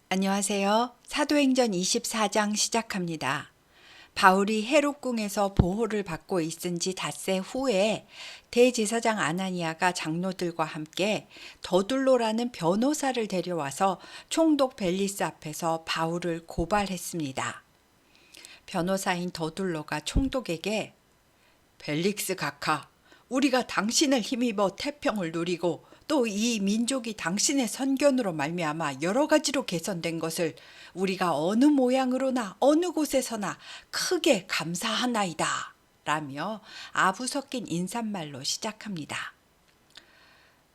안녕하세요. 사도행전 24장 시작합니다. 바울이 헤롯궁에서 보호를 받고 있은 지 닷새 후에 대제사장 아나니아가 장로들과 함께 더둘로라는 변호사를 데려와서 총독 벨리스 앞에서 바울을 고발했습니다. 변호사인 더둘로가 총독에게 벨릭스 각하, 우리가 당신을 힘입어 태평을 누리고 또 이 민족이 당신의 선견으로 말미암아 여러 가지로 개선된 것을 우리가 어느 모양으로나 어느 곳에서나 크게 감사하나이다 라며 아부 섞인 인사말로 시작합니다.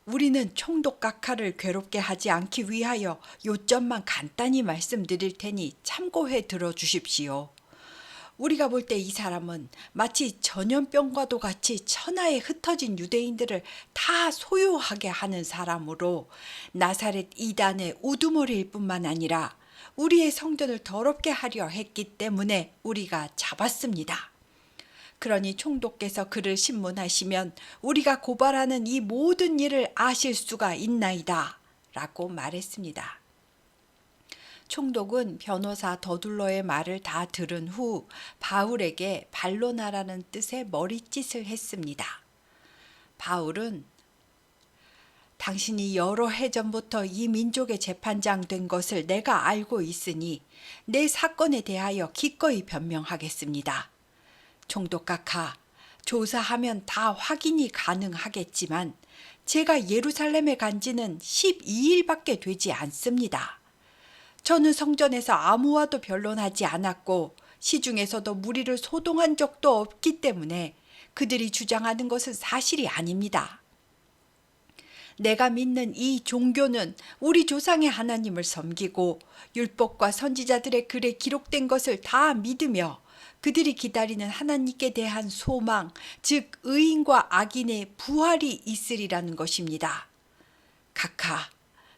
우리는 총독 각하를 괴롭게 하지 않기 위하여 요점만 간단히 말씀드릴 테니 참고해 들어주십시오. 우리가 볼 때 이 사람은 마치 전염병과도 같이 천하에 흩어진 유대인들을 다 소유하게 하는 사람으로 나사렛 이단의 우두머리일 뿐만 아니라 우리의 성전을 더럽게 하려 했기 때문에 우리가 잡았습니다. 그러니 총독께서 그를 신문하시면 우리가 고발하는 이 모든 일을 아실 수가 있나이다 라고 말했습니다. 총독은 변호사 더둘로의 말을 다 들은 후 바울에게 반론하라는 뜻의 머리짓을 했습니다. 바울은 당신이 여러 해 전부터 이 민족의 재판장 된 것을 내가 알고 있으니 내 사건에 대하여 기꺼이 변명하겠습니다. 총독 각하, 조사하면 다 확인이 가능하겠지만 제가 예루살렘에 간 지는 12일밖에 되지 않습니다. 저는 성전에서 아무와도 변론하지 않았고 시중에서도 무리를 소동한 적도 없기 때문에 그들이 주장하는 것은 사실이 아닙니다. 내가 믿는 이 종교는 우리 조상의 하나님을 섬기고 율법과 선지자들의 글에 기록된 것을 다 믿으며 그들이 기다리는 하나님께 대한 소망, 즉 의인과 악인의 부활이 있으리라는 것입니다. 각하,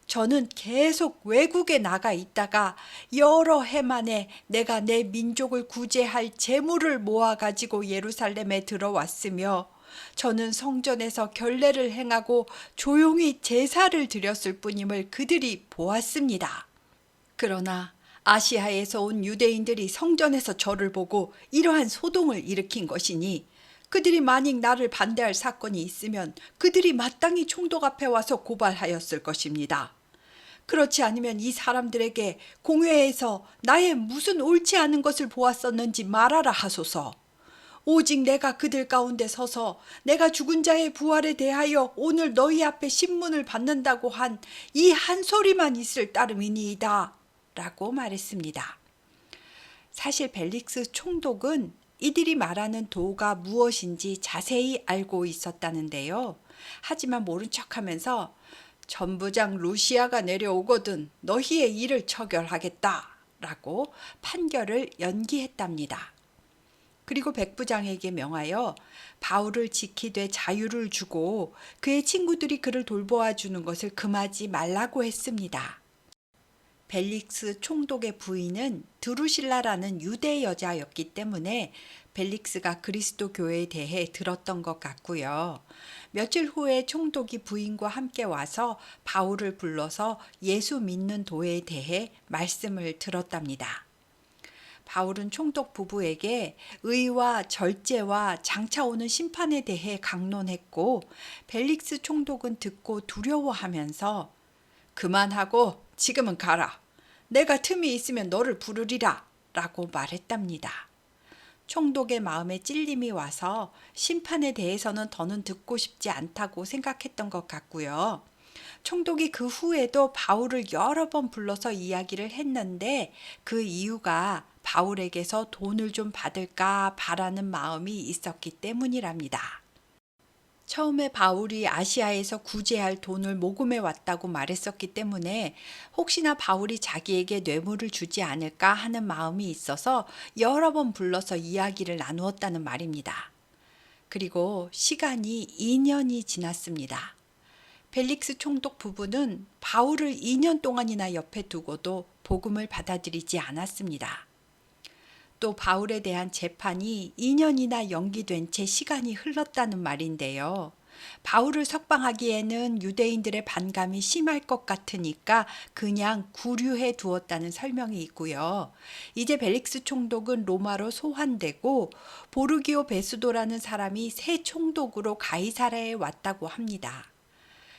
저는 계속 외국에 나가 있다가 여러 해 만에 내가 내 민족을 구제할 재물을 모아가지고 예루살렘에 들어왔으며 저는 성전에서 결례를 행하고 조용히 제사를 드렸을 뿐임을 그들이 보았습니다. 그러나 아시아에서 온 유대인들이 성전에서 저를 보고 이러한 소동을 일으킨 것이니 그들이 만일 나를 반대할 사건이 있으면 그들이 마땅히 총독 앞에 와서 고발하였을 것입니다. 그렇지 않으면 이 사람들에게 공회에서 나의 무슨 옳지 않은 것을 보았었는지 말하라 하소서. 오직 내가 그들 가운데 서서 내가 죽은 자의 부활에 대하여 오늘 너희 앞에 신문을 받는다고 한 이 한 소리만 있을 따름이니이다 라고 말했습니다. 사실 벨릭스 총독은 이들이 말하는 도가 무엇인지 자세히 알고 있었다는데요. 하지만 모른 척하면서 전부장 루시아가 내려오거든 너희의 일을 처결하겠다 라고 판결을 연기했답니다. 그리고 백부장에게 명하여 바울을 지키되 자유를 주고 그의 친구들이 그를 돌보아 주는 것을 금하지 말라고 했습니다. 벨릭스 총독의 부인은 드루실라라는 유대 여자였기 때문에 벨릭스가 그리스도 교회에 대해 들었던 것 같고요. 며칠 후에 총독이 부인과 함께 와서 바울을 불러서 예수 믿는 도에 대해 말씀을 들었답니다. 바울은 총독 부부에게 의와 절제와 장차 오는 심판에 대해 강론했고 벨릭스 총독은 듣고 두려워하면서 그만하고 지금은 가라. 내가 틈이 있으면 너를 부르리라 라고 말했답니다. 총독의 마음에 찔림이 와서 심판에 대해서는 더는 듣고 싶지 않다고 생각했던 것 같고요. 총독이 그 후에도 바울을 여러 번 불러서 이야기를 했는데 그 이유가 바울에게서 돈을 좀 받을까 바라는 마음이 있었기 때문이랍니다. 처음에 바울이 아시아에서 구제할 돈을 모금해 왔다고 말했었기 때문에 혹시나 바울이 자기에게 뇌물을 주지 않을까 하는 마음이 있어서 여러 번 불러서 이야기를 나누었다는 말입니다. 그리고 시간이 2년이 지났습니다. 벨릭스 총독 부부는 바울을 2년 동안이나 옆에 두고도 복음을 받아들이지 않았습니다. 또 바울에 대한 재판이 2년이나 연기된 채 시간이 흘렀다는 말인데요. 바울을 석방하기에는 유대인들의 반감이 심할 것 같으니까 그냥 구류해 두었다는 설명이 있고요. 이제 벨릭스 총독은 로마로 소환되고 보르기오 베수도라는 사람이 새 총독으로 가이사랴에 왔다고 합니다.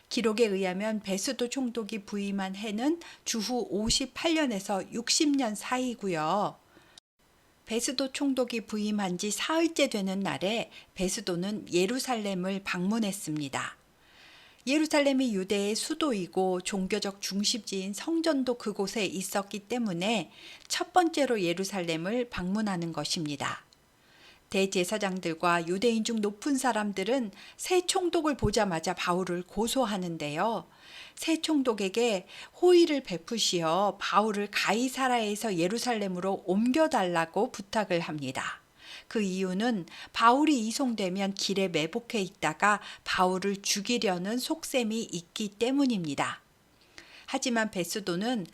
기록에 의하면 베수도 총독이 부임한 해는 주후 58년에서 60년 사이고요. 베수도 총독이 부임한 지 사흘째 되는 날에 베수도는 예루살렘을 방문했습니다. 예루살렘이 유대의 수도이고 종교적 중심지인 성전도 그곳에 있었기 때문에 첫 번째로 예루살렘을 방문하는 것입니다. 대제사장들과 유대인 중 높은 사람들은 새 총독을 보자마자 바울을 고소하는데요. 새 총독에게 호의를 베푸시어 바울을 가이사랴에서 예루살렘으로 옮겨달라고 부탁을 합니다. 그 이유는 바울이 이송되면 길에 매복해 있다가 바울을 죽이려는 속셈이 있기 때문입니다. 하지만 베스도는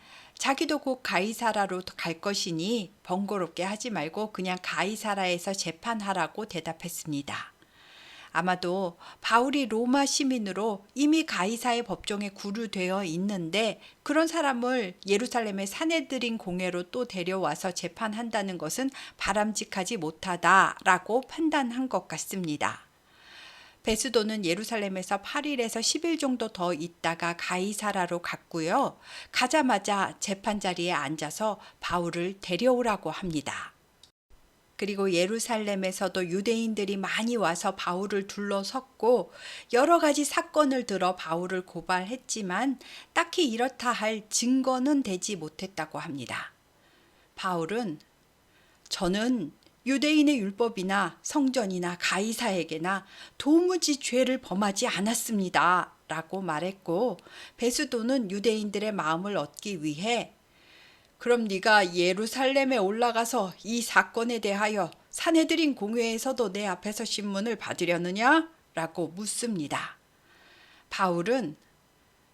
자기도 곧 가이사라로 갈 것이니 번거롭게 하지 말고 그냥 가이사라에서 재판하라고 대답했습니다. 아마도 바울이 로마 시민으로 이미 가이사의 법정에 구류되어 있는데 그런 사람을 예루살렘의 사내들인 공회로 또 데려와서 재판한다는 것은 바람직하지 못하다라고 판단한 것 같습니다. 베스도는 예루살렘에서 8일에서 10일 정도 더 있다가 가이사라로 갔고요. 가자마자 재판 자리에 앉아서 바울을 데려오라고 합니다. 그리고 예루살렘에서도 유대인들이 많이 와서 바울을 둘러섰고 여러 가지 사건을 들어 바울을 고발했지만 딱히 이렇다 할 증거는 되지 못했다고 합니다. 바울은 저는 유대인의 율법이나 성전이나 가이사에게나 도무지 죄를 범하지 않았습니다. 라고 말했고 베스도는 유대인들의 마음을 얻기 위해 그럼 네가 예루살렘에 올라가서 이 사건에 대하여 사내들인 공회에서도 내 앞에서 신문을 받으려느냐? 라고 묻습니다. 바울은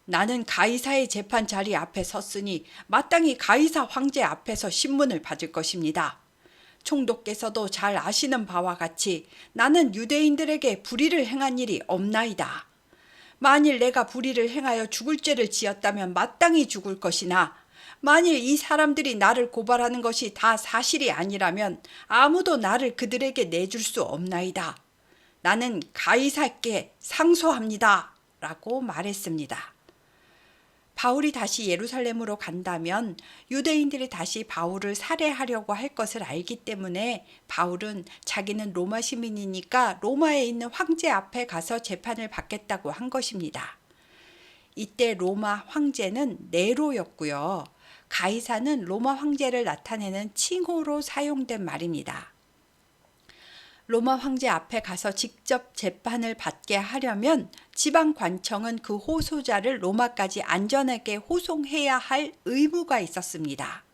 나는 가이사의 재판 자리 앞에 섰으니 마땅히 가이사 황제 앞에서 신문을 받을 것입니다. 총독께서도 잘 아시는 바와 같이 나는 유대인들에게 불의를 행한 일이 없나이다. 만일 내가 불의를 행하여 죽을 죄를 지었다면 마땅히 죽을 것이나 만일 이 사람들이 나를 고발하는 것이 다 사실이 아니라면 아무도 나를 그들에게 내줄 수 없나이다. 나는 가이사께 상소합니다. 라고 말했습니다. 바울이 다시 예루살렘으로 간다면 유대인들이 다시 바울을 살해하려고 할 것을 알기 때문에 바울은 자기는 로마 시민이니까 로마에 있는 황제 앞에 가서 재판을 받겠다고 한 것입니다. 이때 로마 황제는 네로였고요. 가이사는 로마 황제를 나타내는 칭호로 사용된 말입니다. 로마 황제 앞에 가서 직접 재판을 받게 하려면 지방 관청은 그 호소자를 로마까지 안전하게 호송해야 할 의무가 있었습니다.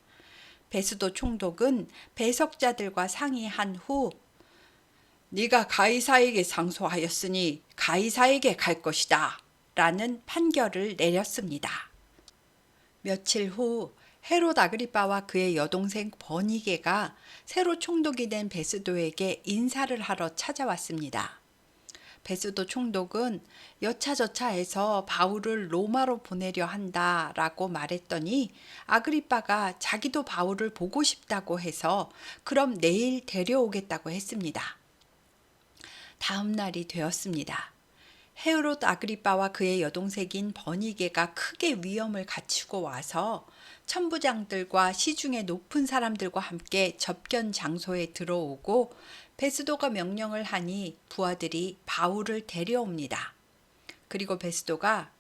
베스도 총독은 배석자들과 상의한 후 네가 가이사에게 상소하였으니 가이사에게 갈 것이다 라는 판결을 내렸습니다. 며칠 후 헤롯 아그리빠와 그의 여동생 버니게가 새로 총독이 된 베스도에게 인사를 하러 찾아왔습니다. 베스도 총독은 여차저차해서 바울을 로마로 보내려 한다라고 말했더니 아그리빠가 자기도 바울을 보고 싶다고 해서 그럼 내일 데려오겠다고 했습니다. 다음 날이 되었습니다. 헤롯 아그리빠와 그의 여동생인 버니게가 크게 위험을 갖추고 와서 천부장들과 시중의 높은 사람들과 함께 접견 장소에 들어오고 베스도가 명령을 하니 부하들이 바울을 데려옵니다. 그리고 베스도가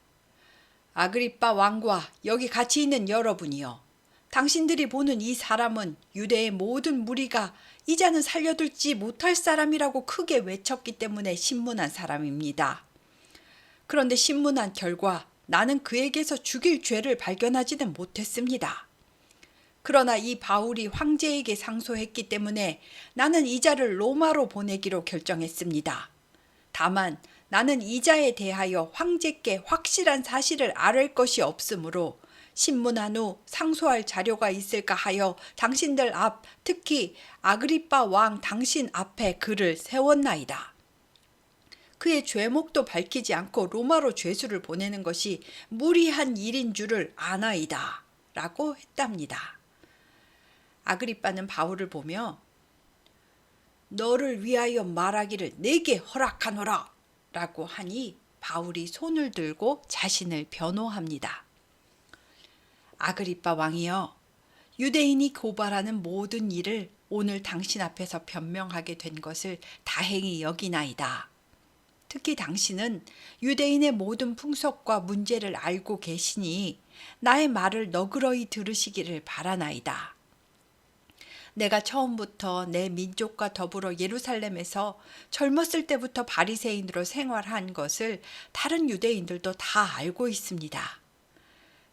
아그리빠 왕과 여기 같이 있는 여러분이여, 당신들이 보는 이 사람은 유대의 모든 무리가 이 자는 살려둘지 못할 사람이라고 크게 외쳤기 때문에 신문한 사람입니다. 그런데 신문한 결과 나는 그에게서 죽일 죄를 발견하지는 못했습니다. 그러나 이 바울이 황제에게 상소했기 때문에 나는 이 자를 로마로 보내기로 결정했습니다. 다만 나는 이 자에 대하여 황제께 확실한 사실을 아뢰 것이 없으므로 신문한 후 상소할 자료가 있을까 하여 당신들 앞, 특히 아그리빠 왕 당신 앞에 글을 세웠나이다. 그의 죄목도 밝히지 않고 로마로 죄수를 보내는 것이 무리한 일인 줄을 아나이다 라고 했답니다. 아그리빠는 바울을 보며 너를 위하여 말하기를 내게 허락하노라 라고 하니 바울이 손을 들고 자신을 변호합니다. 아그리빠 왕이여, 유대인이 고발하는 모든 일을 오늘 당신 앞에서 변명하게 된 것을 다행히 여기나이다. 특히 당신은 유대인의 모든 풍속과 문제를 알고 계시니 나의 말을 너그러이 들으시기를 바라나이다. 내가 처음부터 내 민족과 더불어 예루살렘에서 젊었을 때부터 바리새인으로 생활한 것을 다른 유대인들도 다 알고 있습니다.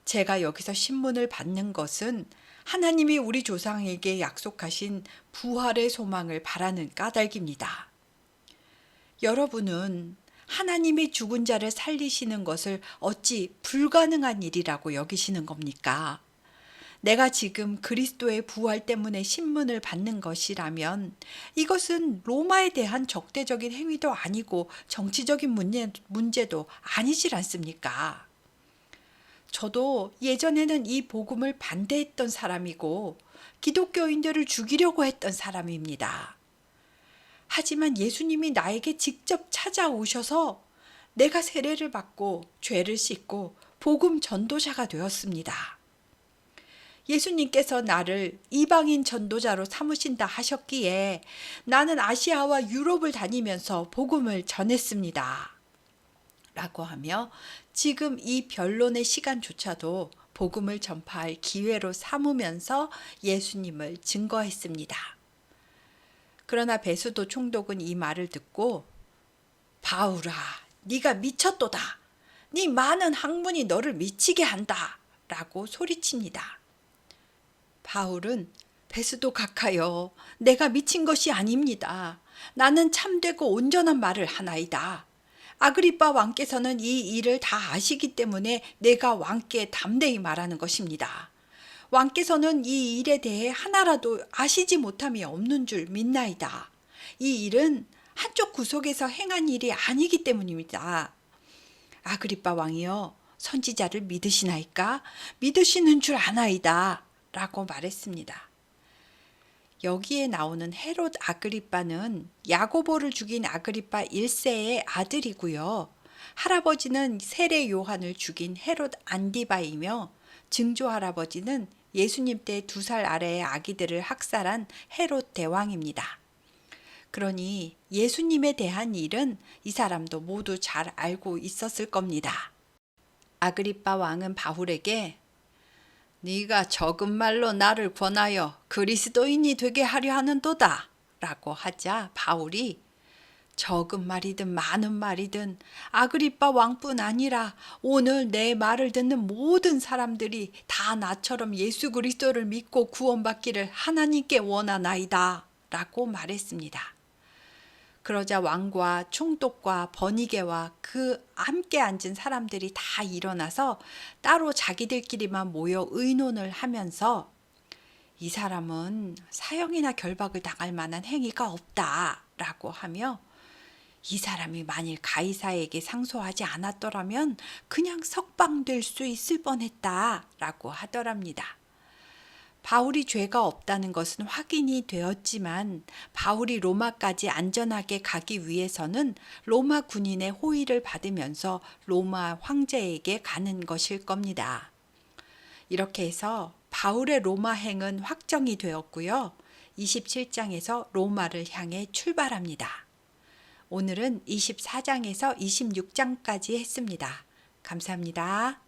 제가 여기서 신문을 받는 것은 하나님이 우리 조상에게 약속하신 부활의 소망을 바라는 까닭입니다. 여러분은 하나님이 죽은 자를 살리시는 것을 어찌 불가능한 일이라고 여기시는 겁니까? 내가 지금 그리스도의 부활 때문에 신문을 받는 것이라면 이것은 로마에 대한 적대적인 행위도 아니고 정치적인 문제도 아니질 않습니까? 저도 예전에는 이 복음을 반대했던 사람이고 기독교인들을 죽이려고 했던 사람입니다. 하지만 예수님이 나에게 직접 찾아오셔서 내가 세례를 받고 죄를 씻고 복음 전도자가 되었습니다. 예수님께서 나를 이방인 전도자로 삼으신다 하셨기에 나는 아시아와 유럽을 다니면서 복음을 전했습니다. 라고 하며 지금 이 변론의 시간조차도 복음을 전파할 기회로 삼으면서 예수님을 증거했습니다. 그러나 베스도 총독은 이 말을 듣고 바울아, 네가 미쳤도다. 네 많은 학문이 너를 미치게 한다. 라고 소리칩니다. 바울은 베스도 각하여, 내가 미친 것이 아닙니다. 나는 참되고 온전한 말을 하나이다. 아그리빠 왕께서는 이 일을 다 아시기 때문에 내가 왕께 담대히 말하는 것입니다. 왕께서는 이 일에 대해 하나라도 아시지 못함이 없는 줄 믿나이다. 이 일은 한쪽 구석에서 행한 일이 아니기 때문입니다. 아그리빠 왕이여, 선지자를 믿으시나이까? 믿으시는 줄 아나이다. 라고 말했습니다. 여기에 나오는 헤롯 아그리빠는 야고보를 죽인 아그리빠 1세의 아들이고요. 할아버지는 세례 요한을 죽인 헤롯 안디바이며 증조 할아버지는 예수님 때 2살 아래의 아기들을 학살한 헤롯 대왕입니다. 그러니 예수님에 대한 일은 이 사람도 모두 잘 알고 있었을 겁니다. 아그리빠 왕은 바울에게 네가 적은 말로 나를 권하여 그리스도인이 되게 하려 하는도다 라고 하자 바울이 적은 말이든 많은 말이든 아그리빠 왕뿐 아니라 오늘 내 말을 듣는 모든 사람들이 다 나처럼 예수 그리스도를 믿고 구원받기를 하나님께 원하나이다 라고 말했습니다. 그러자 왕과 총독과 번이게와 그 함께 앉은 사람들이 다 일어나서 따로 자기들끼리만 모여 의논을 하면서 이 사람은 사형이나 결박을 당할 만한 행위가 없다라고 하며 이 사람이 만일 가이사에게 상소하지 않았더라면 그냥 석방될 수 있을 뻔했다라고 하더랍니다. 바울이 죄가 없다는 것은 확인이 되었지만 바울이 로마까지 안전하게 가기 위해서는 로마 군인의 호의를 받으면서 로마 황제에게 가는 것일 겁니다. 이렇게 해서 바울의 로마행은 확정이 되었고요. 27장에서 로마를 향해 출발합니다. 오늘은 24장에서 26장까지 했습니다. 감사합니다.